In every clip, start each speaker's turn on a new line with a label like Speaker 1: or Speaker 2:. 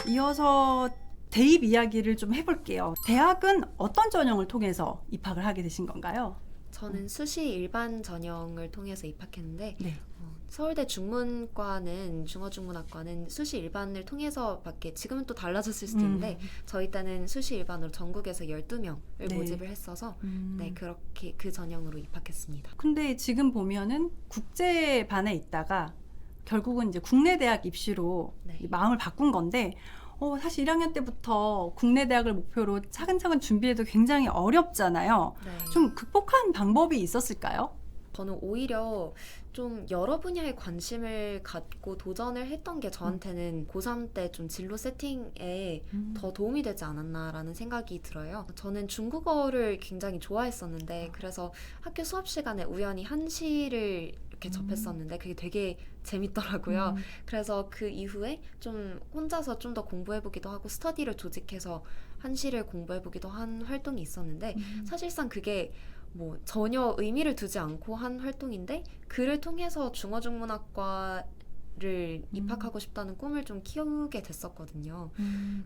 Speaker 1: 이어서 대입 이야기를 좀 해볼게요. 대학은 어떤 전형을 통해서 입학을 하게 되신 건가요?
Speaker 2: 저는 수시 일반 전형을 통해서 입학했는데
Speaker 1: 네.
Speaker 2: 서울대 중어중문학과는 수시 일반을 통해서밖에 지금은 또 달라졌을 수도 있는데 저희 때는 수시 일반으로 전국에서 12명을
Speaker 1: 네.
Speaker 2: 모집을 했어서 네, 그렇게 그 전형으로 입학했습니다.
Speaker 1: 근데 지금 보면은 국제반에 있다가 결국은 이제 국내 대학 입시로
Speaker 2: 네.
Speaker 1: 마음을 바꾼 건데 사실 1학년 때부터 국내 대학을 목표로 차근차근 준비해도 굉장히 어렵잖아요.
Speaker 2: 네.
Speaker 1: 좀 극복한 방법이 있었을까요?
Speaker 2: 저는 오히려 좀 여러 분야에 관심을 갖고 도전을 했던 게 저한테는 고3 때 좀 진로 세팅에 더 도움이 되지 않았나라는 생각이 들어요. 저는 중국어를 굉장히 좋아했었는데 그래서 학교 수업 시간에 우연히 한시를 이렇게 접했었는데 그게 되게 재밌더라고요. 그래서 그 이후에 좀 혼자서 좀 더 공부해보기도 하고 스터디를 조직해서 한시를 공부해보기도 한 활동이 있었는데 사실상 그게 뭐 전혀 의미를 두지 않고 한 활동인데 그를 통해서 중어중문학과를 입학하고 싶다는 꿈을 좀 키우게 됐었거든요.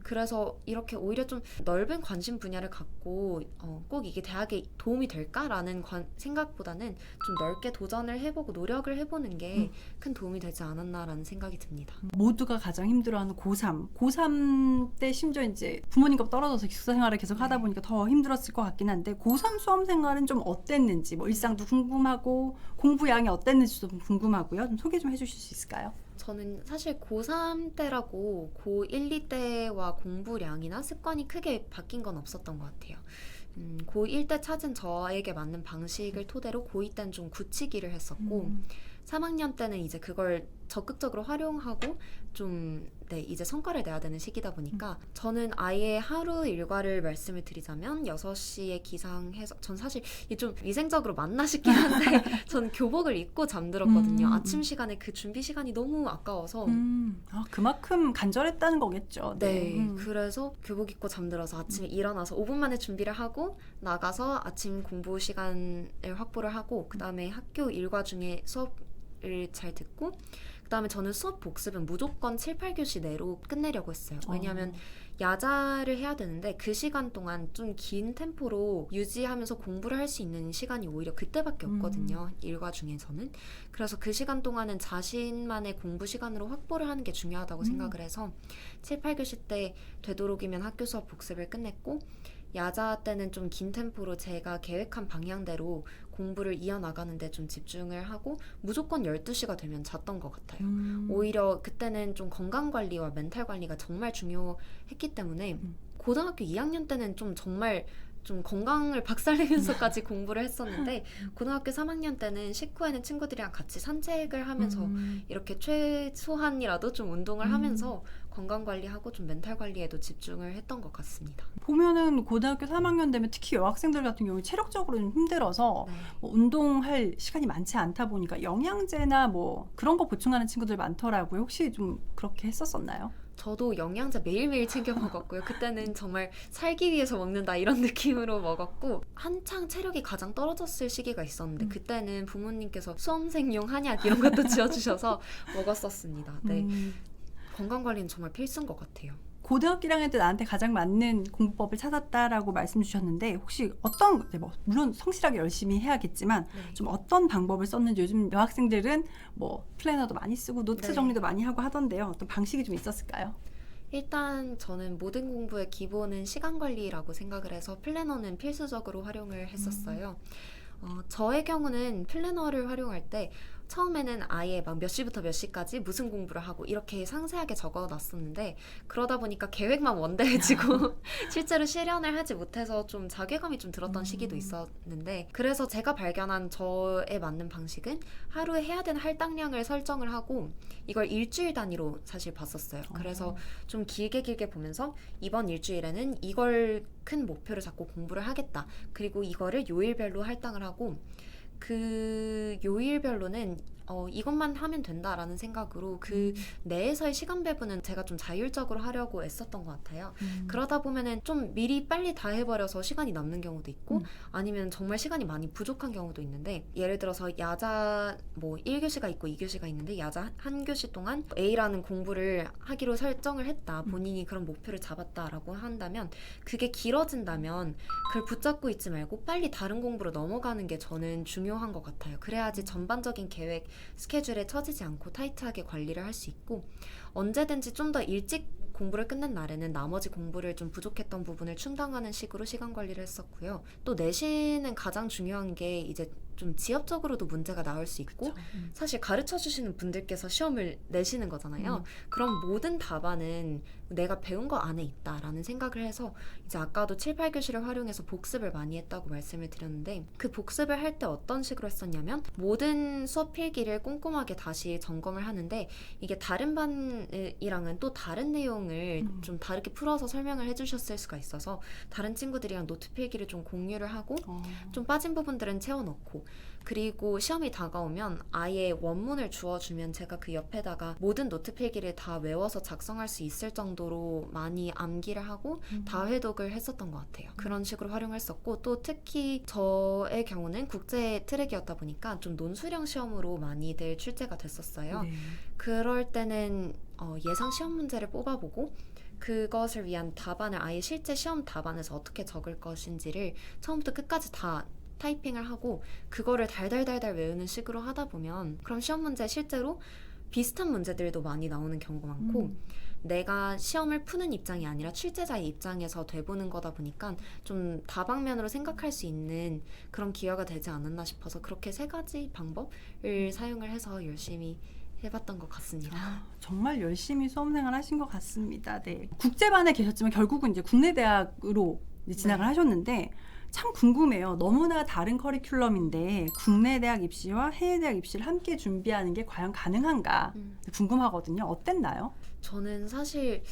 Speaker 2: 그래서 이렇게 오히려 좀 넓은 관심 분야를 갖고 꼭 이게 대학에 도움이 될까라는 생각보다는 좀 넓게 도전을 해보고 노력을 해보는 게 큰 도움이 되지 않았나라는 생각이 듭니다.
Speaker 1: 모두가 가장 힘들어하는 고3 때 심지어 이제 부모님과 떨어져서 기숙사 생활을 계속 하다 보니까 더 힘들었을 것 같긴 한데 고3 수험 생활은 좀 어땠는지 뭐 일상도 궁금하고 공부량이 어땠는지도 좀 궁금하고요. 좀 소개 좀 해주실 수 있을까요?
Speaker 2: 저는 사실 고3 때라고 고1, 2때와 공부량이나 습관이 크게 바뀐 건 없었던 것 같아요. 고1 때 찾은 저에게 맞는 방식을 토대로 고2 때는 좀 굳히기를 했었고 3학년 때는 이제 그걸 적극적으로 활용하고 좀 이제 성과를 내야 되는 시기다 보니까 저는 아예 하루 일과를 말씀을 드리자면 6시에 기상해서 전 사실 이게 좀 위생적으로 맞나 싶긴 한데 전 교복을 입고 잠들었거든요. 아침 시간에 그 준비 시간이 너무 아까워서
Speaker 1: 그만큼 간절했다는 거겠죠.
Speaker 2: 네. 그래서 교복 입고 잠들어서 아침에 일어나서 5분 만에 준비를 하고 나가서 아침 공부 시간을 확보를 하고 그 다음에 학교 일과 중에 수업을 잘 듣고 그 다음에 저는 수업 복습은 무조건 7, 8교시 내로 끝내려고 했어요. 왜냐하면 야자를 해야 되는데 그 시간 동안 좀 긴 템포로 유지하면서 공부를 할 수 있는 시간이 오히려 그때밖에 없거든요. 일과 중에서는. 그래서 그 시간 동안은 자신만의 공부 시간으로 확보를 하는 게 중요하다고 생각을 해서 7, 8교시 때 되도록이면 학교 수업 복습을 끝냈고 야자 때는 좀 긴 템포로 제가 계획한 방향대로 공부를 이어나가는데 좀 집중을 하고 무조건 12시가 되면 잤던 것 같아요. 오히려 그때는 좀 건강관리와 멘탈관리가 정말 중요했기 때문에 고등학교 2학년 때는 좀 정말 좀 건강을 박살내면서까지 공부를 했었는데 고등학교 3학년 때는 식후에는 친구들이랑 같이 산책을 하면서 이렇게 최소한이라도 좀 운동을 하면서 건강관리하고 좀 멘탈관리에도 집중을 했던 것 같습니다.
Speaker 1: 보면은 고등학교 3학년 되면 특히 여학생들 같은 경우에 체력적으로 좀 힘들어서 뭐 운동할 시간이 많지 않다 보니까 영양제나 뭐 그런 거 보충하는 친구들 많더라고요. 혹시 좀 그렇게 했었었나요?
Speaker 2: 저도 영양제 매일매일 챙겨 먹었고요. 그때는 정말 살기 위해서 먹는다 이런 느낌으로 먹었고 한창 체력이 가장 떨어졌을 시기가 있었는데 그때는 부모님께서 수험생용 한약 이런 것도 지어주셔서 먹었었습니다. 네. 건강관리는 정말 필수인 것 같아요.
Speaker 1: 고등학교 1학년 때 나한테 가장 맞는 공부법을 찾았다라고 말씀 주셨는데 혹시 어떤 뭐 물론 성실하게 열심히 해야겠지만 좀 어떤 방법을 썼는지 요즘 여학생들은 뭐 플래너도 많이 쓰고 노트 정리도 많이 하고 하던데요. 어떤 방식이 좀 있었을까요?
Speaker 2: 일단 저는 모든 공부의 기본은 시간 관리라고 생각을 해서 플래너는 필수적으로 활용을 했었어요. 저의 경우는 플래너를 활용할 때 처음에는 아예 막 몇 시부터 몇 시까지 무슨 공부를 하고 이렇게 상세하게 적어놨었는데 그러다 보니까 계획만 원대해지고 실제로 실현을 하지 못해서 좀 자괴감이 좀 들었던 시기도 있었는데 그래서 제가 발견한 저에 맞는 방식은 하루에 해야 되는 할당량을 설정을 하고 이걸 일주일 단위로 사실 봤었어요. 그래서 좀 길게 보면서 이번 일주일에는 이걸 큰 목표를 잡고 공부를 하겠다. 그리고 이거를 요일별로 할당을 하고 그 요일별로는 이것만 하면 된다라는 생각으로 그 내에서의 시간 배분은 제가 좀 자율적으로 하려고 애썼던 것 같아요. 그러다 보면은 좀 미리 빨리 다 해버려서 시간이 남는 경우도 있고 아니면 정말 시간이 많이 부족한 경우도 있는데, 예를 들어서 야자 뭐 1교시가 있고 2교시가 있는데 야자 한 교시 동안 A라는 공부를 하기로 설정을 했다. 본인이 그런 목표를 잡았다라고 한다면 그게 길어진다면 그걸 붙잡고 있지 말고 빨리 다른 공부로 넘어가는 게 저는 중요한 것 같아요. 그래야지 전반적인 계획, 스케줄에 처지지 않고 타이트하게 관리를 할 수 있고, 언제든지 좀 더 일찍 공부를 끝낸 날에는 나머지 공부를 좀 부족했던 부분을 충당하는 식으로 시간 관리를 했었고요. 또 내신은 가장 중요한 게 이제 좀 지엽적으로도 문제가 나올 수 있고, 사실 가르쳐 주시는 분들께서 시험을 내시는 거잖아요. 그럼 모든 답안은 내가 배운 거 안에 있다라는 생각을 해서 이제 아까도 7, 8교시를 활용해서 복습을 많이 했다고 말씀을 드렸는데, 그 복습을 할 때 어떤 식으로 했었냐면 모든 수업 필기를 꼼꼼하게 다시 점검을 하는데, 이게 다른 반이랑은 또 다른 내용을 좀 다르게 풀어서 설명을 해주셨을 수가 있어서 다른 친구들이랑 노트 필기를 좀 공유를 하고 좀 빠진 부분들은 채워넣고, 그리고 시험이 다가오면 아예 원문을 주어주면 제가 그 옆에다가 모든 노트 필기를 다 외워서 작성할 수 있을 정도로 많이 암기를 하고 다회독을 했었던 것 같아요. 그런 식으로 활용했었고, 또 특히 저의 경우는 국제 트랙이었다 보니까 좀 논술형 시험으로 많이들 출제가 됐었어요.
Speaker 1: 네.
Speaker 2: 그럴 때는 예상 시험 문제를 뽑아보고 그것을 위한 답안을 아예 실제 시험 답안에서 어떻게 적을 것인지를 처음부터 끝까지 다 타이핑을 하고 그거를 달달달달 외우는 식으로 하다 보면 그럼 시험 문제 실제로 비슷한 문제들도 많이 나오는 경우가 많고 내가 시험을 푸는 입장이 아니라 출제자의 입장에서 돼보는 거다 보니까 좀 다방면으로 생각할 수 있는 그런 기회가 되지 않았나 싶어서 그렇게 3가지 방법을 사용을 해서 열심히 해봤던 것 같습니다.
Speaker 1: 정말 열심히 수험생활 하신 것 같습니다. 네. 국제반에 계셨지만 결국은 이제 국내 대학으로 이제 진학을 하셨는데 참 궁금해요. 너무나 다른 커리큘럼인데 국내 대학 입시와 해외 대학 입시를 함께 준비하는 게 과연 가능한가 궁금하거든요. 어땠나요?
Speaker 2: 저는 사실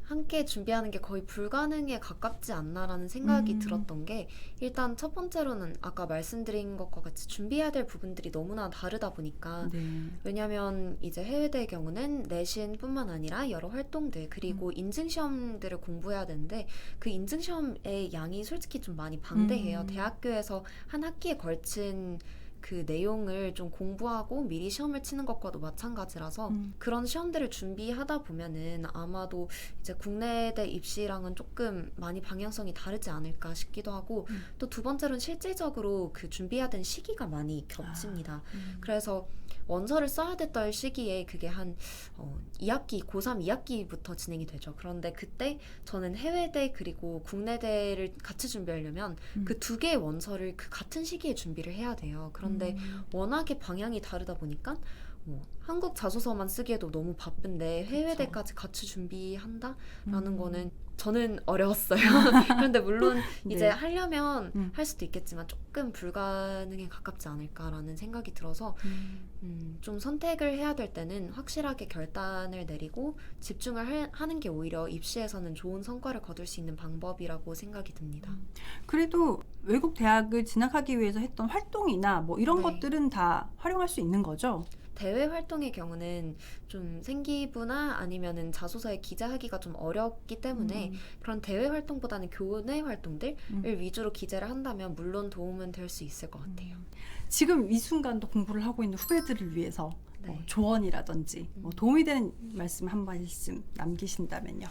Speaker 2: 함께 준비하는 게 거의 불가능에 가깝지 않나라는 생각이 들었던 게, 일단 첫 번째로는 아까 말씀드린 것과 같이 준비해야 될 부분들이 너무나 다르다 보니까 왜냐면 이제 해외대의 경우는 내신뿐만 아니라 여러 활동들 그리고 인증시험들을 공부해야 되는데 그 인증시험의 양이 솔직히 좀 많이 방대해요. 대학교에서 한 학기에 걸친 그 내용을 좀 공부하고 미리 시험을 치는 것과도 마찬가지라서 그런 시험들을 준비하다 보면은 아마도 이제 국내대 입시랑은 조금 많이 방향성이 다르지 않을까 싶기도 하고, 또 두 번째로는 실질적으로 그 준비해야 되는 시기가 많이 겹칩니다. 그래서 원서를 써야 됐던 시기에 그게 한 2학기, 고3 2학기부터 진행이 되죠. 그런데 그때 저는 해외대 그리고 국내대를 같이 준비하려면 그 2개의 원서를 그 같은 시기에 준비를 해야 돼요. 그런데 워낙에 방향이 다르다 보니까 한국 자소서만 쓰기에도 너무 바쁜데 해외대까지 같이 준비한다라는 거는 저는 어려웠어요. 그런데 물론 이제 하려면 할 수도 있겠지만 조금 불가능에 가깝지 않을까라는 생각이 들어서 좀 선택을 해야 될 때는 확실하게 결단을 내리고 집중을 하는 게 오히려 입시에서는 좋은 성과를 거둘 수 있는 방법이라고 생각이 듭니다.
Speaker 1: 그래도 외국 대학을 진학하기 위해서 했던 활동이나 뭐 이런 것들은 다 활용할 수 있는 거죠?
Speaker 2: 대외 활동의 경우는 좀 생기부나 아니면은 자소서에 기재하기가 좀 어렵기 때문에 그런 대외 활동보다는 교내 활동들을 위주로 기재를 한다면 물론 도움은 될 수 있을 것 같아요.
Speaker 1: 지금 이 순간도 공부를 하고 있는 후배들을 위해서 조언이라든지 도움이 되는 말씀 한 말씀 남기신다면요.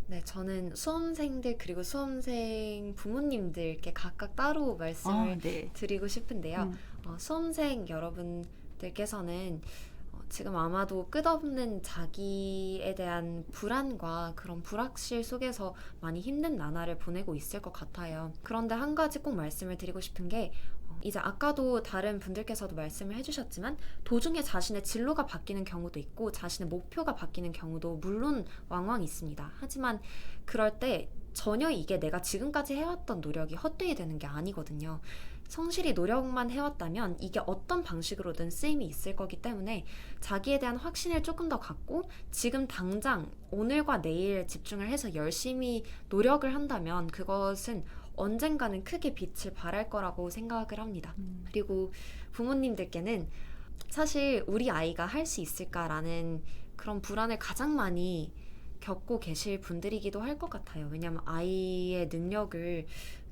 Speaker 2: 네, 저는 수험생들 그리고 수험생 부모님들께 각각 따로 말씀을 드리고 싶은데요. 수험생 여러분들께서는 지금 아마도 끝없는 자기에 대한 불안과 그런 불확실 속에서 많이 힘든 나날을 보내고 있을 것 같아요. 그런데 한 가지 꼭 말씀을 드리고 싶은 게 이제 아까도 다른 분들께서도 말씀을 해주셨지만 도중에 자신의 진로가 바뀌는 경우도 있고 자신의 목표가 바뀌는 경우도 물론 왕왕 있습니다. 하지만 그럴 때 전혀 이게 내가 지금까지 해왔던 노력이 헛되이 되는 게 아니거든요. 성실히 노력만 해왔다면 이게 어떤 방식으로든 쓰임이 있을 거기 때문에 자기에 대한 확신을 조금 더 갖고 지금 당장 오늘과 내일 집중을 해서 열심히 노력을 한다면 그것은 언젠가는 크게 빛을 발할 거라고 생각을 합니다. 그리고 부모님들께는 사실 우리 아이가 할 수 있을까라는 그런 불안을 가장 많이 겪고 계실 분들이기도 할 것 같아요. 왜냐하면 아이의 능력을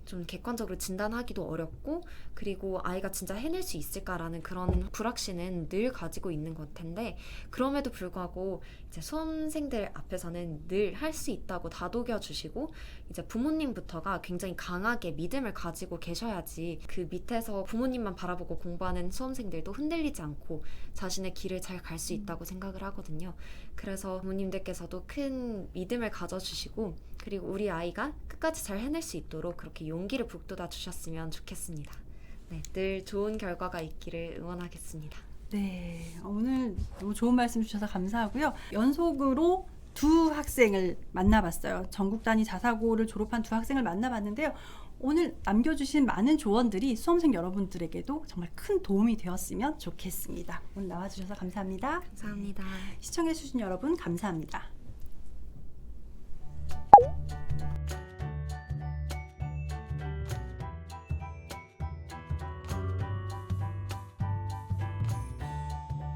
Speaker 2: 좀 객관적으로 진단하기도 어렵고, 그리고 아이가 진짜 해낼 수 있을까라는 그런 불확신은 늘 가지고 있는 것 텐데, 그럼에도 불구하고 이제 수험생들 앞에서는 늘 할 수 있다고 다독여 주시고, 이제 부모님부터가 굉장히 강하게 믿음을 가지고 계셔야지 그 밑에서 부모님만 바라보고 공부하는 수험생들도 흔들리지 않고 자신의 길을 잘 갈 수 있다고 생각을 하거든요. 그래서 부모님들께서도 큰 믿음을 가져주시고, 그리고 우리 아이가 끝까지 잘 해낼 수 있도록 그렇게 용기를 북돋아 주셨으면 좋겠습니다. 네, 늘 좋은 결과가 있기를 응원하겠습니다.
Speaker 1: 네, 오늘 너무 좋은 말씀 주셔서 감사하고요. 연속으로 두 학생을 만나봤어요. 전국 단위 자사고를 졸업한 두 학생을 만나봤는데요. 오늘 남겨주신 많은 조언들이 수험생 여러분들에게도 정말 큰 도움이 되었으면 좋겠습니다. 오늘 나와주셔서 감사합니다.
Speaker 2: 감사합니다.
Speaker 1: 시청해주신 여러분 감사합니다.